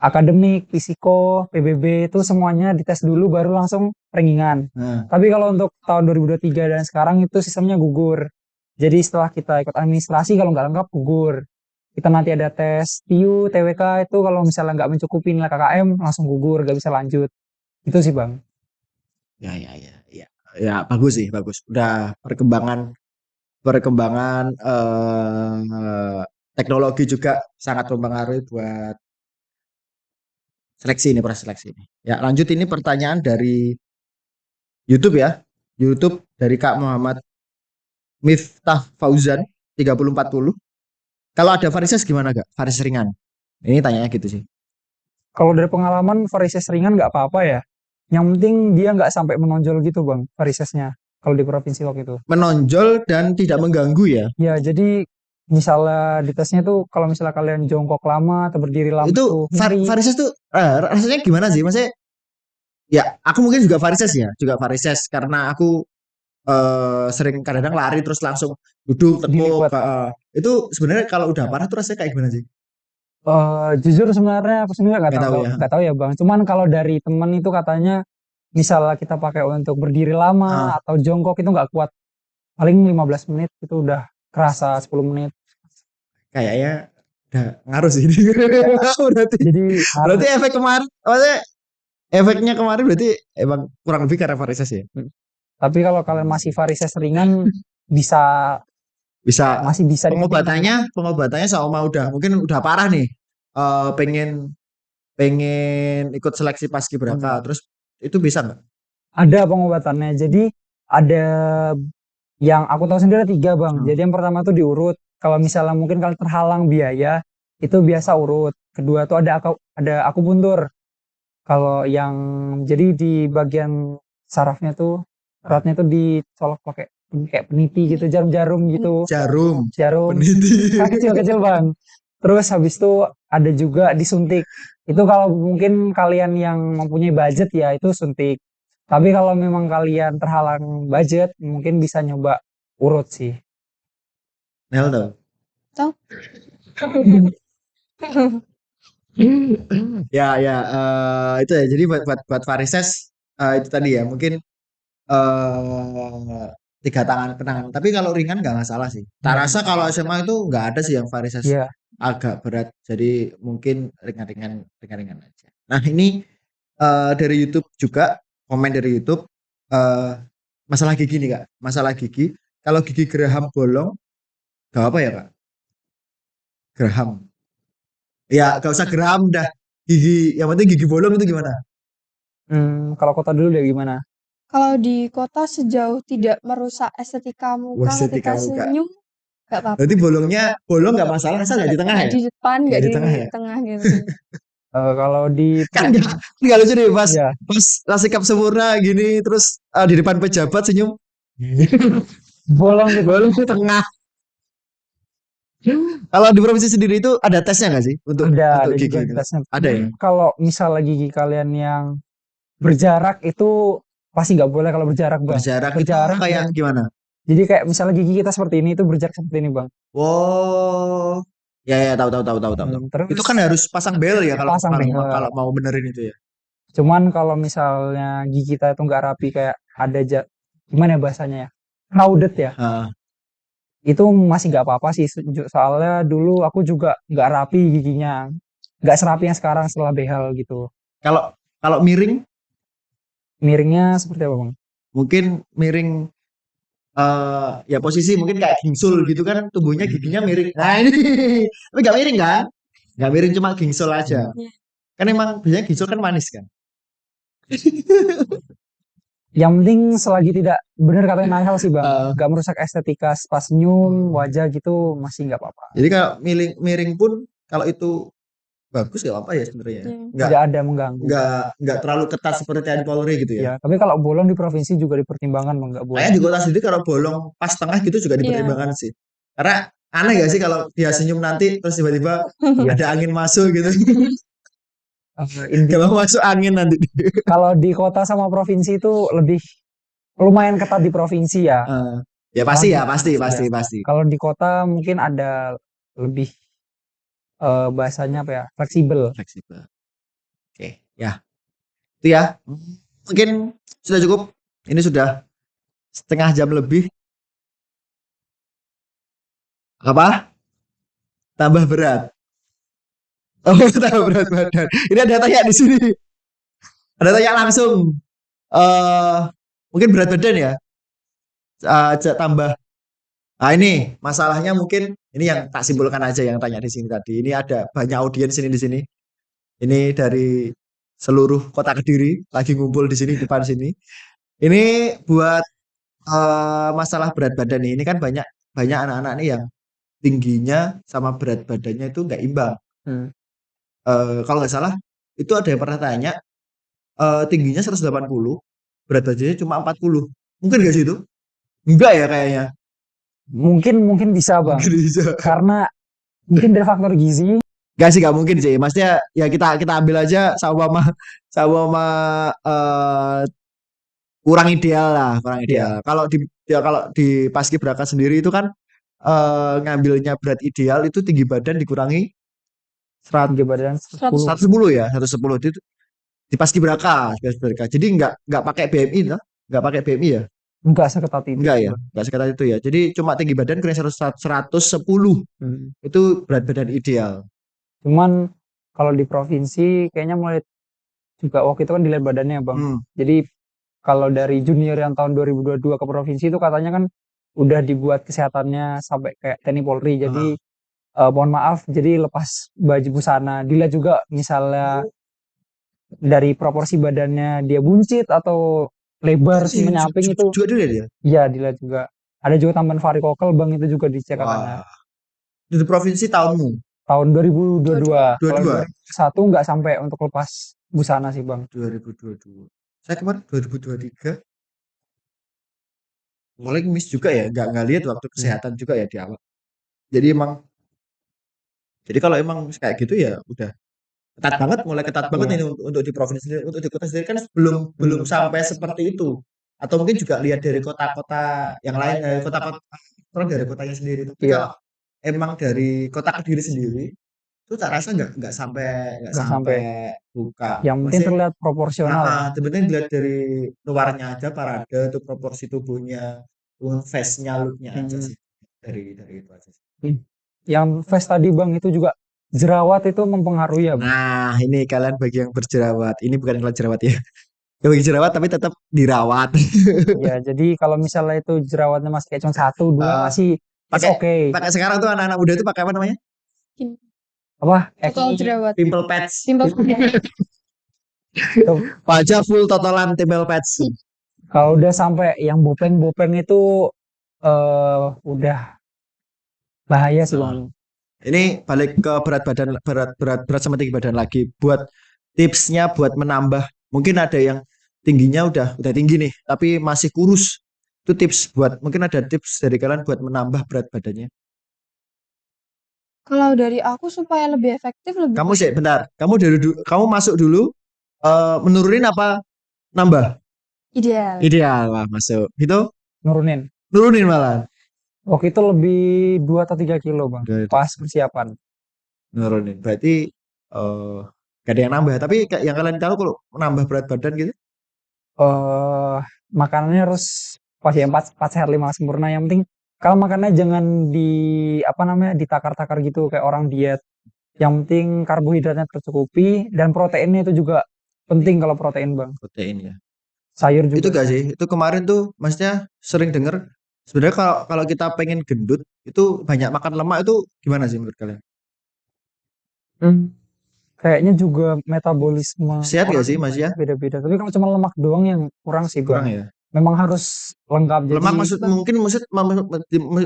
akademik, fisiko, PBB itu semuanya dites dulu baru langsung rankingan. Tapi kalau untuk tahun 2023 dan sekarang itu sistemnya gugur. Jadi setelah kita ikut administrasi kalau nggak lengkap gugur. Kita nanti ada tes TIU, TWK itu kalau misalnya nggak mencukupi nilai KKM langsung gugur, nggak bisa lanjut. Itu sih Bang. Ya bagus sih, bagus. Udah perkembangan teknologi juga sangat mempengaruhi buat Seleksi ini, proses seleksi ini. Ya, lanjut ini pertanyaan dari YouTube ya. YouTube dari Kak Muhammad Miftah Fauzan 3040. Kalau ada varises gimana Kak? Varises ringan. Ini tanyanya gitu sih. Kalau dari pengalaman varises ringan nggak apa-apa ya. Yang penting dia nggak sampai menonjol gitu bang varisesnya. Kalau di provinsi waktu itu. Menonjol dan tidak mengganggu ya. Ya jadi misalnya di tesnya tuh kalau misalnya kalian jongkok lama atau berdiri lama Itu tuh nyeri. varises tuh rasanya gimana sih? Maksudnya ya aku mungkin juga varises ya. Juga varises karena aku sering kadang-kadang lari terus langsung duduk tekuk. Dilipat. Itu sebenarnya kalau udah parah tuh rasanya kayak gimana sih? Jujur sebenarnya aku sendiri Nggak tahu ya. nggak tahu ya bang. Cuman kalau dari temen itu katanya misalnya kita pakai untuk berdiri lama Ah, atau jongkok itu nggak kuat. Paling 15 menit itu udah kerasa 10 menit. kayaknya udah ngaruh sih. berarti Jadi berarti efek kemarin, maksudnya efeknya kemarin berarti emang kurang lebih karena varises ya. tapi kalau kalian masih varises ringan bisa Bisa masih bisa dipertimbangkan. pengobatannya sama udah mungkin udah parah nih. Pengen pengen ikut seleksi paskibraka terus itu bisa nggak? Ada pengobatannya. Jadi ada yang aku tahu sendiri ada 3 bang. Hmm. Jadi yang pertama tuh diurut. Kalau misalnya mungkin kalian terhalang biaya itu biasa urut. Kedua tuh ada akupuntur. Kalau yang jadi di bagian sarafnya tuh eratnya tuh dicolok pakai kayak peniti gitu, jarum-jarum gitu, Jarum jarum peniti. kecil-kecil bang. Terus habis itu ada juga disuntik. Itu kalau mungkin kalian yang mempunyai budget ya itu suntik. Tapi kalau memang kalian terhalang budget mungkin bisa nyoba urut sih. Nel tuh. Tahu? Ya ya itu ya. Jadi buat varises itu tadi ya mungkin 3 tangan kenangan. Tapi kalau ringan nggak masalah sih. Tak rasa kalau SMA itu nggak ada sih yang varises Iya. agak berat. Jadi mungkin ringan-ringan aja. Nah ini dari YouTube juga komen dari YouTube masalah gigi nih Kak. Masalah gigi. Kalau gigi geraham bolong gak apa ya Kak? Geraham. Ya gak usah geraham dah. Gigi yang penting gigi bolong itu gimana? Kalau kota dulu deh gimana? Kalau di kota sejauh tidak merusak estetika muka Estetika ketika muka. senyum, nggak apa-apa. Berarti bolong nggak masalah, asal nggak di tengah Nggak ya? di depan, nggak Nggak di di tengah ya? tengah gitu. Kalau di Kan nggak lucu deh pas ya pas sikap sempurna gini terus di depan pejabat senyum. bolong gitu. Bolong di tengah. Kalau di provinsi sendiri itu ada tesnya nggak sih untuk Ada gigi juga itu? tesnya. Ada ya? Kalau misalnya gigi kalian yang berjarak itu pasti nggak boleh kalau berjarak bang. Berjarak itu Berjarak kayak gimana? jadi kayak misalnya gigi kita seperti ini itu berjarak seperti ini bang. Wow. Ya tahu. Terus Itu kan harus pasang bel ya kalau pasang kalau, bel. kalau mau benerin itu ya. Cuman kalau misalnya gigi kita itu nggak rapi kayak ada gimana ya bahasanya ya? Crowded ya. Ah, Itu masih nggak apa-apa sih. Soalnya dulu aku juga nggak rapi giginya. Nggak serapi yang sekarang setelah behel gitu. kalau kalau miring Miringnya seperti apa bang? mungkin miring ya posisi mungkin kayak gingsul gitu kan tubuhnya giginya miring. Nah ini tapi nggak miring kan? Nggak miring cuma gingsul aja. Iya. Kan emang biasanya gingsul kan manis kan? Yang penting selagi tidak benar katanya Nahal sih bang, Eh, nggak merusak estetika pas senyum wajah gitu masih nggak apa-apa. jadi kalau miring miring pun kalau itu bagus nggak apa ya sebenarnya. Iya. Tidak ada mengganggu. Nggak terlalu ketat seperti TNI Polri gitu ya. Ya, tapi kalau bolong di provinsi juga dipertimbangkan bang, nggak boleh. Kayaknya di kota sendiri kalau bolong pas tengah gitu juga dipertimbangkan sih. Karena aneh gak sih kalau dia senyum nanti terus tiba-tiba ada angin masuk gitu. Kalau masuk angin nanti. Kalau di kota sama provinsi itu lebih lumayan ketat di provinsi ya. Ya pasti. Kalau di kota mungkin ada lebih bahasanya apa ya, fleksibel. Fleksibel. Oke, ya. Itu ya. Mungkin sudah cukup. Ini sudah setengah jam lebih. Apa? Tambah berat. Oh, tambah berat badan. Ini ada tanya di sini. Ada tanya langsung. Mungkin berat badan ya. Tambah. Nah ini masalahnya mungkin ini yang tak simpulkan aja yang tanya di sini tadi. Ini ada banyak audiens ini di sini. Ini dari seluruh kota Kediri lagi ngumpul di sini depan sini. Ini buat masalah berat badan nih. Ini kan banyak banyak anak-anak nih yang tingginya sama berat badannya itu nggak imbang. Hmm. Kalau nggak salah itu ada yang pernah tanya tingginya 180, berat badannya cuma 40. Mungkin nggak sih itu? Enggak ya kayaknya. Mungkin bisa bang, Mungkin bisa. karena mungkin dari faktor gizi. Gak sih, gak mungkin sih. Maksudnya ya kita ambil aja sama kurang ideal lah, kurang Iya. ideal. Kalau di paskibraka sendiri itu kan ngambilnya berat ideal itu tinggi badan dikurangi Tinggi badan 10. 110 ya, 110 itu di paskibraka. Jadi nggak pakai BMI toh? Nggak pakai BMI ya? Enggak seketat itu Enggak sih ya, bang. nggak seketat itu ya. Jadi cuma tinggi badan kurang 110 Hmm. itu berat badan ideal. Cuman kalau di provinsi kayaknya mulai juga waktu itu kan dilihat badannya bang. Hmm. Jadi kalau dari junior yang tahun 2022 ke provinsi itu katanya kan udah dibuat kesehatannya sampai kayak TNI Polri. Jadi mohon maaf, jadi lepas baju busana. Dilihat juga misalnya dari proporsi badannya dia buncit atau lebar menyamping itu, Juga dilihat ya. ya dilihat juga. Ada juga tambahan varikokel bang, itu juga dicek katanya. Wah. Itu provinsi tahunmu Tahun 2022. Kalau 22. 2021 nggak sampai untuk lepas busana sih bang. 2022. Saya kemarin 2023 mulai miss juga ya, nggak lihat waktu kesehatan juga ya di awal. Jadi kalau emang kayak gitu ya udah ketat banget, mulai ketat banget Iya. ini untuk di provinsi sendiri. Untuk di kota sendiri kan belum sampai seperti itu. Atau mungkin juga lihat dari kota-kota yang lain, kota-kota orang dari kotanya sendiri. Tapi Iya. kalau emang dari kota Kediri sendiri itu tak rasa nggak sampai Nggak sampai. buka. Yang penting Maksudnya terlihat proporsional. yang penting dilihat dari luarnya aja, parade tuh proporsi tubuhnya, face-nya, look-nya aja sih. Dari itu aja sih. Yang face tadi bang itu juga jerawat itu mempengaruhi ya bang. Nah, ini kalian bagi yang berjerawat. Ini bukan kalau jerawat ya. Yang bagi jerawat tapi tetap dirawat. Ya jadi kalau misalnya itu jerawatnya masih kayak cuma 1, 2 masih Pakai oke. pakai sekarang tuh anak-anak muda itu pakai apa namanya? Apa? Total jerawat. Pimple patch. Pimple Wajah full totalan pimple patch. Kalau udah sampai yang bopeng-bopeng itu udah bahaya sih bang. Ini balik ke berat sama tinggi badan lagi. Buat tipsnya buat menambah, mungkin ada yang tingginya udah tinggi nih, tapi masih kurus. Itu tips mungkin ada tips dari kalian buat menambah berat badannya. Kalau dari aku supaya lebih efektif lebih Kamu sih bentar, kamu masuk dulu menurunin apa nambah? ideal. Ideal lah masuk. Itu Nurunin. nurunin malah. Waktu itu lebih 2 atau 3 kilo bang. 2 atau Pas persiapan. Nurunin. Berarti gak ada yang nambah, tapi yang kalian tahu kalau menambah berat badan gitu. Makanannya harus pas ya 4 sehat 5 sempurna. Yang penting kalau makannya jangan ditakar-takar gitu kayak orang diet. Yang penting karbohidratnya tercukupi dan proteinnya itu juga penting kalau protein bang. Protein ya. Sayur juga. Itu gak sih? Itu kemarin tuh maksudnya sering denger sebenarnya kalau kita pengen gendut itu banyak makan lemak itu gimana sih menurut kalian? Kayaknya juga metabolisme Sehat gak orang sih Mas ya? beda-beda. Tapi kalau cuma lemak doang yang kurang sih Kurang bang. ya. Memang harus lengkap. Jadi Lemak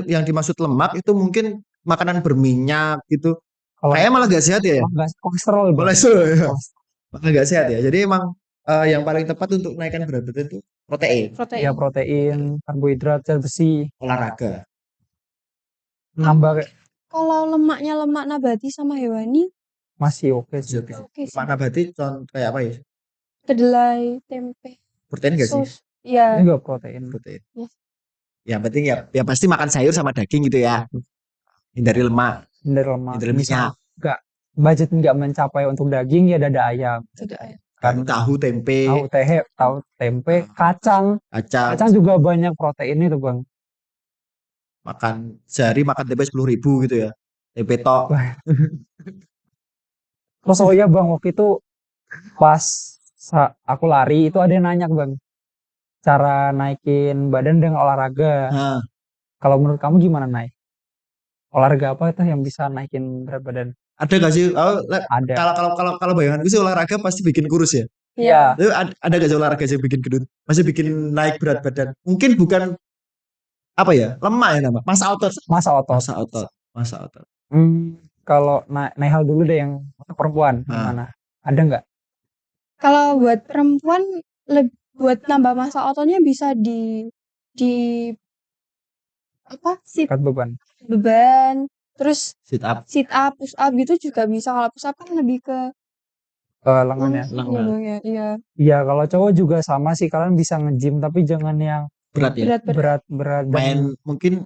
yang dimaksud lemak itu mungkin makanan berminyak gitu. kalau Kayaknya malah gak sehat ya? kolesterol bang. Kolesterol ya. Malah gak sehat ya. Jadi emang yang paling tepat untuk naikkan berat badan itu protein. Ya protein, karbohidrat, zat besi, Olahraga. nambah Kalau lemaknya lemak nabati sama hewani masih oke sih. oke sih. Lemak nabati kayak apa ya? Kedelai, tempe, Protein gak sih? sos. Iya. Ini juga protein. Protein. Yes. Yang penting ya pasti makan sayur sama daging gitu ya. Hindari lemak. Hindari lemak. Hindari minyak. Enggak budget nggak mencapai untuk daging ya dada ayam. Kan tahu tempe, tahu tempe, kacang juga banyak protein itu bang. Sehari makan tempe 10.000 gitu ya. Tempe tok. Terus oh iya bang, waktu itu pas aku lari itu ada yang nanya bang, cara naikin badan dengan olahraga. Kalau menurut kamu gimana naik? Olahraga apa itu yang bisa naikin berat badan? Ada nggak sih? Ada. Kalau bayanganku sih olahraga pasti bikin kurus ya. Iya. Lalu ada nggak sih olahraga yang bikin gendut? Masih bikin naik berat badan? Mungkin bukan apa ya? Lemak ya nama. Masa otot. Masa otot. Masa otot. Masa otot. Kalau Nihal dulu deh yang untuk perempuan gimana? Ada nggak? Kalau buat perempuan buat nambah masa ototnya bisa di apa sit Angkat beban. terus Sit up. push up gitu juga bisa. Kalau push up kan lebih ke Lengan ya. lengan ya. Iya. Iya, kalau cowok juga sama sih, kalian bisa nge-gym tapi jangan yang Berat ya. Berat. berat dan Main mungkin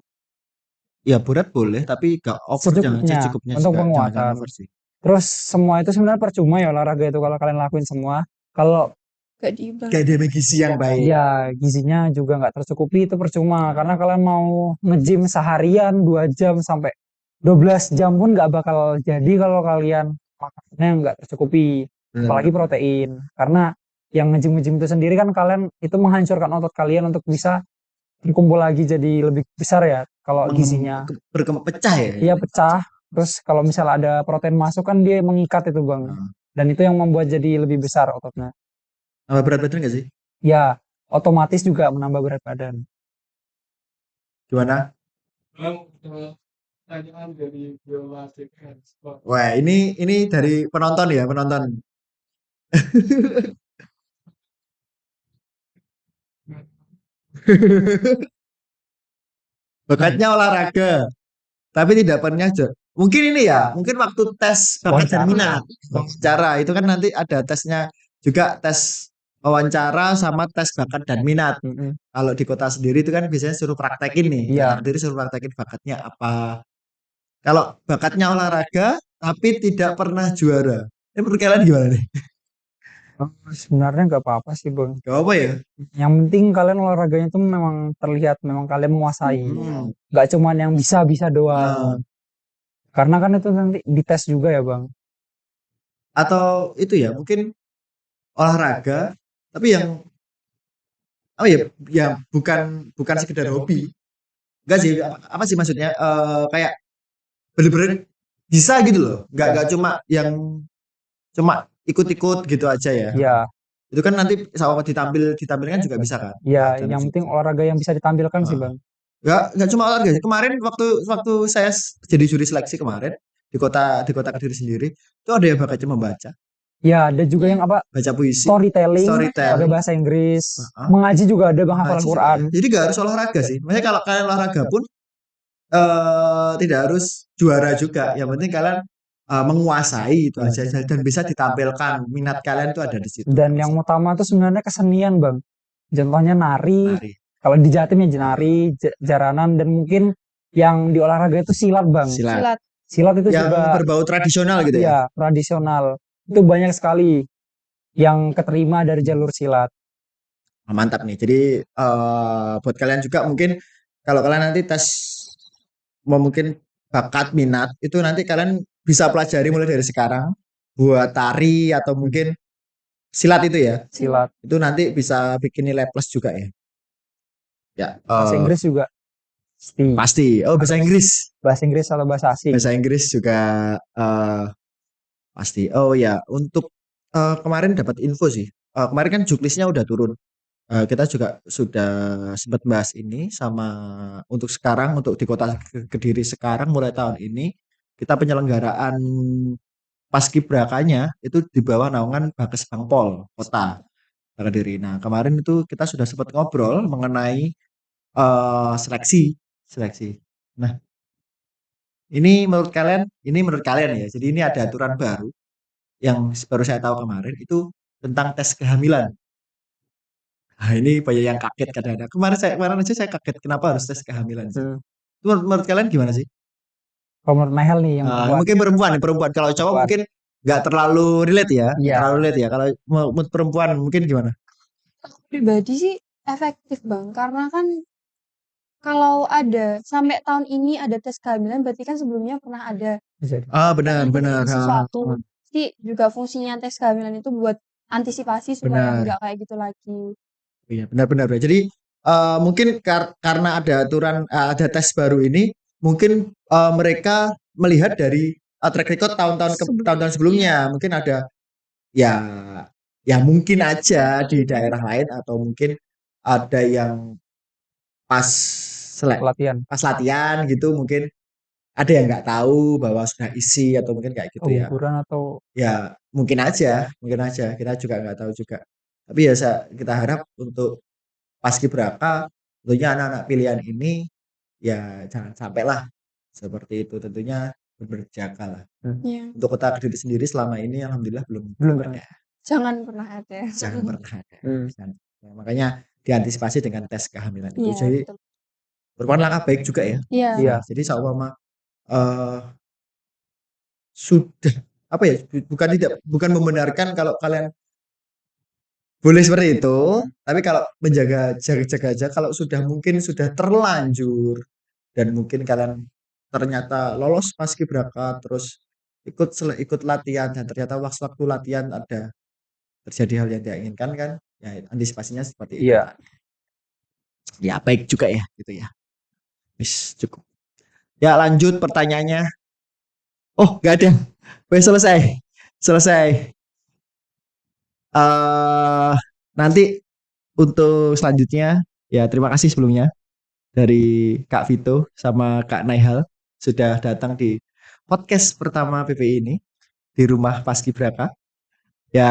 ya berat boleh tapi gak over, jangan secukupnya secukupnya untuk juga, jangan penguatan. over sih. Terus semua itu sebenarnya percuma ya olahraga itu kalau kalian lakuin semua. Kalau Gak diimbang. Gak ada gizi yang baik. ya gizinya juga nggak tercukupi itu percuma karena kalian mau nge-gym seharian 2 jam sampai 12 jam pun nggak bakal jadi kalau kalian makannya nggak tercukupi, apalagi protein. Karena yang nge-gym itu sendiri kan kalian itu menghancurkan otot kalian untuk bisa berkumpul lagi jadi lebih besar ya kalau gizinya. Pecah ya. Iya pecah. Terus kalau misalnya ada protein masuk kan dia mengikat itu bang. Dan itu yang membuat jadi lebih besar ototnya. Nambah berat badan gak sih? Ya, otomatis juga menambah berat badan. Gimana? Pertanyaan dari Biola Wah, ini dari penonton ya, penonton. Bakatnya olahraga, tapi tidak pernah mungkin ini ya, mungkin waktu tes bakat dan minat. Wawancara itu kan nanti ada tesnya juga, tes wawancara sama tes bakat dan minat. Kalau di kota sendiri itu kan biasanya suruh praktekin nih. Iya. Jadi suruh praktekin bakatnya apa. Kalau bakatnya olahraga tapi tidak pernah juara. Ini menurut kalian gimana nih? Sebenarnya nggak apa-apa sih bang. Gak apa ya? Yang penting kalian olahraganya itu memang terlihat, memang kalian menguasai. Nggak cuman yang bisa-bisa doang. Karena kan itu nanti dites juga ya bang. Atau itu ya mungkin olahraga tapi yang oh ya bukan sekedar hobi. Enggak sih, apa sih maksudnya? Kayak bener-bener bisa gitu loh. Enggak cuma yang cuma ikut-ikut gitu aja ya. Iya. Itu kan nanti sama ditampilkan juga bisa kan? Iya, yang penting olahraga yang bisa ditampilkan sih bang. Enggak cuma olahraga. Kemarin waktu saya jadi juri seleksi kemarin di kota Kediri sendiri, itu ada yang bakatnya membaca. Ya, ada juga yang apa? Baca puisi, Storytelling. Pakai bahasa Inggris. Mengaji juga ada bang, hafalan Quran. Jadi gak harus olahraga sih. Maksudnya kalau kalian olahraga pun tidak harus juara juga. Yang penting kalian menguasai itu aja dan bisa ditampilkan. Minat kalian itu ada di situ. Dan yang utama itu sebenarnya kesenian bang. Contohnya nari. Kalau di Jatim ya nari, jaranan, dan mungkin yang di olahraga itu silat bang. Silat itu yang juga berbau tradisional gitu ya. Iya, tradisional. Itu banyak sekali yang keterima dari jalur silat. Mantap nih. Jadi buat kalian juga mungkin kalau kalian nanti tes mungkin bakat minat itu nanti kalian bisa pelajari mulai dari sekarang buat tari atau mungkin silat itu ya. Silat. Itu nanti bisa bikin nilai plus juga ya. Ya. Bahasa Inggris juga. Pasti. Oh, bahasa Inggris. Bahasa Inggris atau bahasa asing. Bahasa Inggris juga pasti. Oh ya, untuk kemarin dapat info sih. Kemarin kan juklisnya udah turun. Kita juga sudah sempat bahas ini sama untuk sekarang, untuk di kota Kediri sekarang mulai tahun ini kita penyelenggaraan paskibrakanya itu di bawah naungan Bakes Bangpol Kota Kediri. Nah, kemarin itu kita sudah sempat ngobrol mengenai seleksi. Nah, ini menurut kalian ya. Jadi ini ada aturan baru yang baru saya tahu kemarin itu tentang tes kehamilan. Nah, ini banyak yang kaget kadang-kadang. Kemarin aja saya kaget kenapa harus tes kehamilan. Itu menurut kalian gimana sih? Kalau menurut Nihal nih yang mungkin perempuan. Kalau cowok mungkin nggak terlalu relate ya. Kalau menurut perempuan mungkin gimana? Aku pribadi sih efektif bang, karena kan kalau ada sampai tahun ini ada tes kehamilan berarti kan sebelumnya pernah ada. Benar. Sesuatu. Sih juga fungsinya tes kehamilan itu buat antisipasi supaya nggak kayak gitu lagi. Iya, benar. Jadi mungkin karena ada aturan ada tes baru ini, mungkin mereka melihat dari track record tahun-tahun Sebelum tahun-tahun sebelumnya. Mungkin ada ya ya mungkin aja di daerah lain atau mungkin ada yang pas Pelatihan. pas latihan gitu mungkin ada yang nggak tahu bahwa sudah isi atau mungkin kayak gitu ya. Guguran atau Ya mungkin aja kita juga nggak tahu juga. Tapi ya kita harap untuk paskibraka tentunya anak-anak pilihan ini ya jangan sampailah seperti itu, tentunya berjaga lah. Iya. Untuk Kota Kediri sendiri selama ini alhamdulillah belum Belum ada. Jangan pernah ada. Jangan pernah ada. Hmm. Ya, makanya diantisipasi dengan tes kehamilan itu. Iya, Jadi betul. merupakan langkah baik juga ya. Iya. Iya. Jadi seumpama sudah apa ya, bukan membenarkan kalau kalian boleh seperti itu, tapi kalau jaga aja kalau mungkin sudah terlanjur dan mungkin kalian ternyata lolos paskibraka terus ikut latihan dan ternyata waktu latihan ada terjadi hal yang tidak inginkan kan, ya antisipasinya seperti itu. Iya. Ya baik juga ya gitu ya. Wis cukup. Ya lanjut pertanyaannya. Oh nggak ada. Wes selesai. Nanti untuk selanjutnya ya terima kasih sebelumnya dari Kak Vito sama Kak Naihal sudah datang di podcast pertama PPI ini di rumah Paskibraka. Ya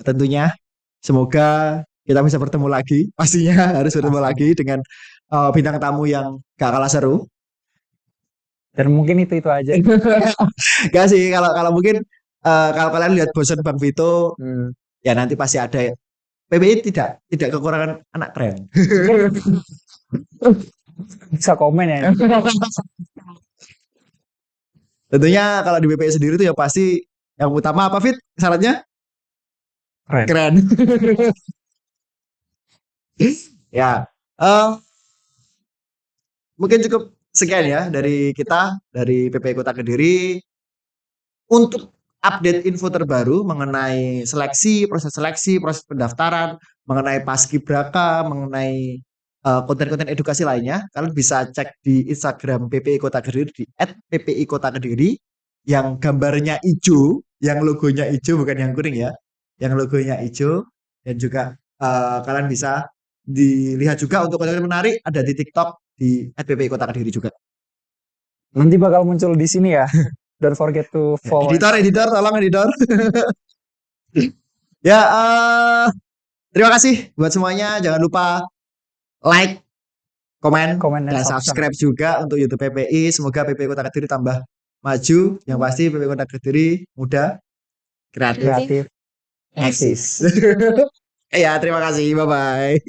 tentunya semoga kita bisa bertemu lagi. Pastinya harus bertemu lagi dengan bintang tamu yang gak kalah seru. Dan mungkin itu aja. Gak sih kalau mungkin kalau kalian lihat bosan Bang Vito ya nanti pasti ada. PPI tidak kekurangan anak keren. Bisa komen ya. Tentunya kalau di PPI sendiri tuh ya pasti yang utama apa Fit? Syaratnya? Keren. Ya, mungkin cukup sekian ya dari kita dari PPI Kota Kediri untuk update info terbaru mengenai proses pendaftaran, mengenai paskibraka, mengenai konten-konten edukasi lainnya. Kalian bisa cek di Instagram PPI Kota Kediri di @PPI Kota Kediri yang gambarnya hijau, yang logonya hijau bukan yang kuning ya, yang logonya hijau. Dan juga kalian bisa dilihat juga untuk konten menarik ada di TikTok di @PPI Kota Kediri juga. Nanti bakal muncul di sini ya. Don't forget to follow. Editor, tolong editor. Ya, terima kasih buat semuanya. Jangan lupa like, komen dan subscribe juga untuk YouTube PPI. Semoga PPI Kota Kediri tambah maju. Yang pasti PPI Kota Kediri muda, kreatif, eksis. Ya, terima kasih. Bye-bye.